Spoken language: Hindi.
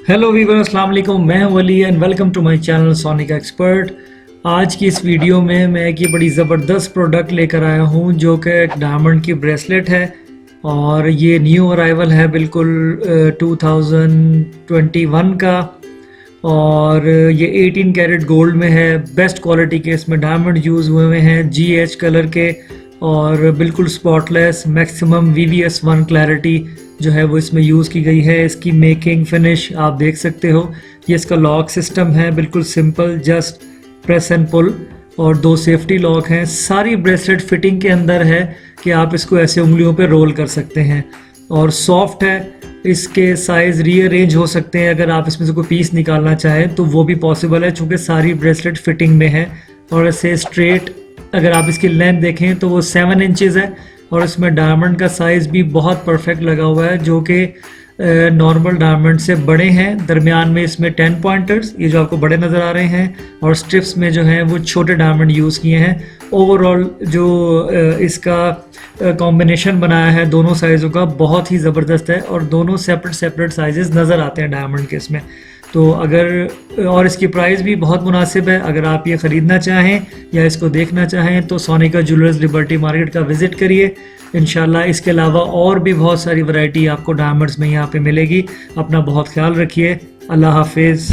हेलो वीवर, अस्सलाम वालेकुम। मैं हूं Wali and welcome to my channel Sonic Expert. आज की इस वीडियो में मैं एक ये बड़ी ज़बरदस्त प्रोडक्ट लेकर आया हूं जो कि एक डायमंड की ब्रेसलेट है और ये न्यू अराइवल है बिल्कुल 2021 का। और ये 18 कैरेट गोल्ड में है, बेस्ट क्वालिटी के इसमें डायमंड यूज़ हुए हुए हैं, GH कलर के और बिल्कुल स्पॉटलेस, मैक्सिमम VVS1 क्लैरिटी जो है वो इसमें यूज़ की गई है। इसकी मेकिंग फिनिश आप देख सकते हो। ये इसका लॉक सिस्टम है, बिल्कुल simple, just press and pull, और 2 सेफ्टी लॉक हैं। सारी ब्रेसलेट फिटिंग के अंदर है कि आप इसको ऐसे उंगलियों पे रोल कर सकते हैं और सॉफ्ट है। इसके साइज़ रीअरेंज हो सकते हैं, अगर आप इसमें से कोई पीस निकालना चाहें तो वो भी पॉसिबल है, चूँकि सारी ब्रेसलेट फिटिंग में है। और ऐसे स्ट्रेट अगर आप इसकी लेंथ देखें तो वो 7 इंचज़ है और इसमें डायमंड का साइज़ भी बहुत परफेक्ट लगा हुआ है जो कि नॉर्मल डायमंड से बड़े हैं। दरमियान में इसमें 10 पॉइंटर्स, ये जो आपको बड़े नज़र आ रहे हैं, और स्ट्रिप्स में जो हैं वो छोटे डायमंड यूज़ किए हैं। ओवरऑल जो इसका कॉम्बिनेशन बनाया है दोनों साइज़ों का, बहुत ही ज़बरदस्त है और दोनों सेपरेट साइजेस नज़र आते हैं डायमंड के इसमें। तो अगर और इसकी प्राइस भी बहुत मुनासिब है। अगर आप ये ख़रीदना चाहें या इसको देखना चाहें तो सोनिका ज्वेलर्स लिबर्टी मार्केट का विज़िट करिए इंशाल्लाह। इसके अलावा और भी बहुत सारी वैरायटी आपको डायमंड्स में यहाँ पे मिलेगी। अपना बहुत ख्याल रखिए। अल्लाह हाफिज़।